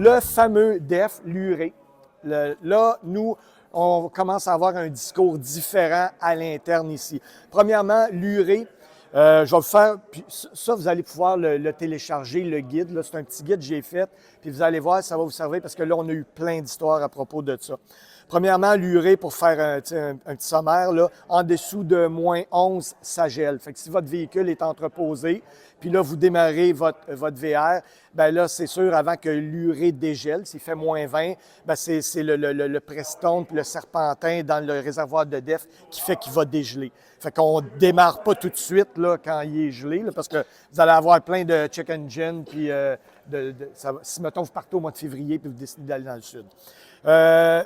le fameux DEF, l'urée. Là, nous, on commence à avoir un discours différent à l'interne ici. Premièrement, l'urée, je vais vous faire, puis ça, vous allez pouvoir le télécharger, le guide. Là, c'est un petit guide que j'ai fait, puis vous allez voir, ça va vous servir parce que là, on a eu plein d'histoires à propos de ça. Premièrement, l'urée, pour faire un petit sommaire, là, en dessous de moins 11, ça gèle. Fait que si votre véhicule est entreposé, puis là, vous démarrez votre VR, bien là, c'est sûr, avant que l'urée dégèle, s'il fait moins 20, bien c'est le Prestone puis le Serpentin dans le réservoir de DEF qui fait qu'il va dégeler. Fait qu'on ne démarre pas tout de suite là, quand il est gelé, là, parce que vous allez avoir plein de check engine, puis si, mettons, vous partez au mois de février, puis vous décidez d'aller dans le sud.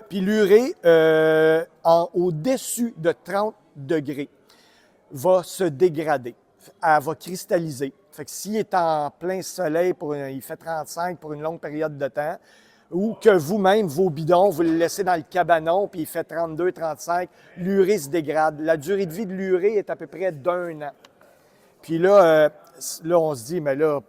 Puis l'urée, au-dessus de 30 degrés, va se dégrader. Elle va cristalliser. Fait que s'il est en plein soleil, il fait 35 pour une longue période de temps, ou que vous-même, vos bidons, vous le laissez dans le cabanon, puis il fait 32, 35, l'urée se dégrade. La durée de vie de l'urée est à peu près d'1 an. Puis là, on se dit, mais là,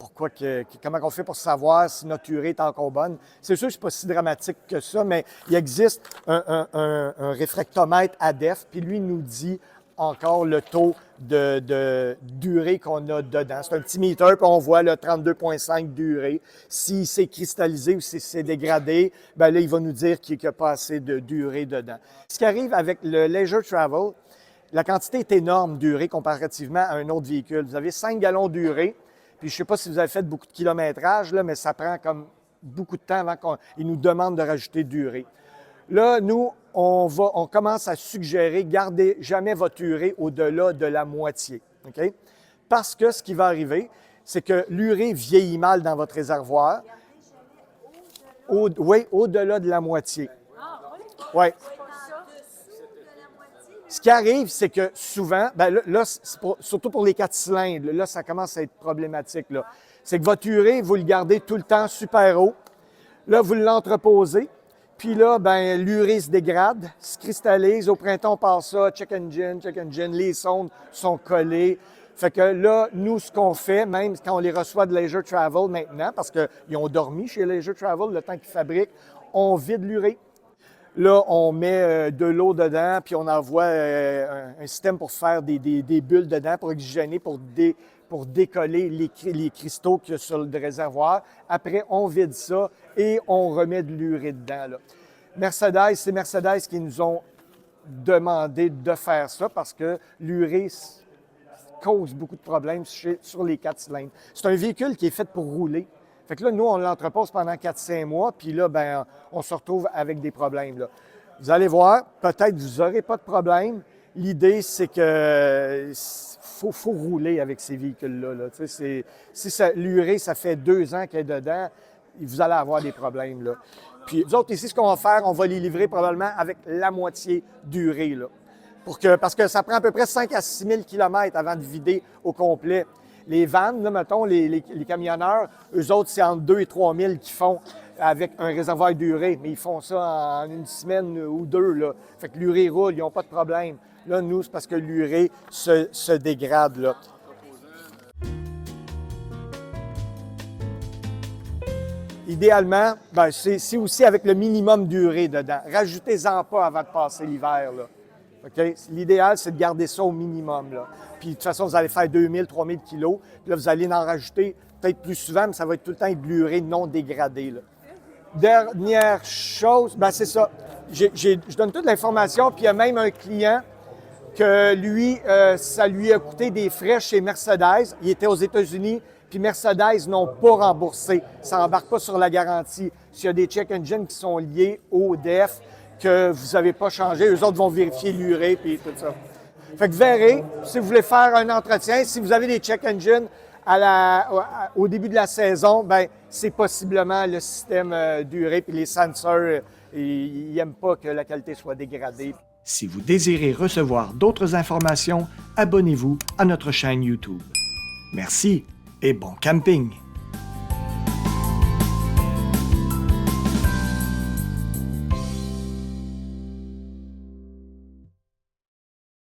comment on fait pour savoir si notre urée est encore bonne? C'est sûr que ce n'est pas si dramatique que ça, mais il existe un réfractomètre à DEF, puis lui nous dit encore le taux d'urée qu'on a dedans. C'est un petit meter, puis on voit le 32,5 d'urée. Si c'est cristallisé ou si c'est dégradé, bien là, il va nous dire qu'il n'y a pas assez d'urée dedans. Ce qui arrive avec le Leisure Travel, la quantité est énorme d'urée comparativement à un autre véhicule. Vous avez 5 gallons d'urée, puis je ne sais pas si vous avez fait beaucoup de kilométrage, là, mais ça prend comme beaucoup de temps avant qu'ils nous demandent de rajouter d'urée. Là, nous, on commence à suggérer, gardez jamais votre urée au-delà de la moitié. OK? Parce que ce qui va arriver, c'est que l'urée vieillit mal dans votre réservoir. Oui, au-delà de la moitié. Oui. Ce qui arrive, c'est que souvent, bien là surtout pour les 4 cylindres, là, ça commence à être problématique. Là. C'est que votre urée, vous le gardez tout le temps super haut. Là, vous l'entreposez. Puis là, ben l'urée se dégrade, se cristallise. Au printemps, on passe ça, check engine, les sondes sont collées. Fait que là, nous, ce qu'on fait, même quand on les reçoit de Leisure Travel maintenant, parce qu'ils ont dormi chez Leisure Travel le temps qu'ils fabriquent, on vide l'urée. Là, on met de l'eau dedans, puis on envoie un système pour faire des bulles dedans, pour oxygéner, pour décoller les cristaux qu'il y a sur le réservoir. Après, on vide ça et on remet de l'urée dedans. Là. Mercedes, c'est Mercedes qui nous ont demandé de faire ça parce que l'urée cause beaucoup de problèmes sur les 4 cylindres. C'est un véhicule qui est fait pour rouler. Fait que là, nous, on l'entrepose pendant 4-5 mois, puis là, ben, on se retrouve avec des problèmes. Là. Vous allez voir, peut-être que vous n'aurez pas de problème. L'idée, c'est que faut rouler avec ces véhicules-là. Là. Si l'urée, ça fait 2 ans qu'elle est dedans, vous allez avoir des problèmes. Là. Puis, nous autres, ici, ce qu'on va faire, on va les livrer probablement avec la moitié d'urée. Là. Parce que ça prend à peu près 5 à 6 000 km avant de vider au complet. Les vannes, là, mettons, les camionneurs, eux autres, c'est entre 2 et 3 000 qu'ils font avec un réservoir d'urée, mais ils font ça en 1 semaine ou 2. Là. Fait que l'urée roule, ils n'ont pas de problème. Là, nous, c'est parce que l'urée se dégrade. Là. Idéalement, ben, c'est aussi avec le minimum d'urée dedans. Rajoutez-en pas avant de passer l'hiver. Là. Okay? L'idéal, c'est de garder ça au minimum. Là. Puis de toute façon, vous allez faire 2000, 3000 kilos. Puis là, vous allez en rajouter peut-être plus souvent, mais ça va être tout le temps de l'urée non dégradée. Là. Dernière chose, ben c'est ça. Je donne toute l'information, puis il y a même un client que lui, ça lui a coûté des frais chez Mercedes. Il était aux États-Unis, puis Mercedes n'ont pas remboursé. Ça n'embarque pas sur la garantie. S'il y a des check engines qui sont liés au DEF, que vous n'avez pas changé, eux autres vont vérifier l'urée puis tout ça. Fait que verrez, si vous voulez faire un entretien, si vous avez des check engines au début de la saison, ben c'est possiblement le système d'urée puis les sensors, ils n'aiment pas que la qualité soit dégradée. Si vous désirez recevoir d'autres informations, abonnez-vous à notre chaîne YouTube. Merci et bon camping!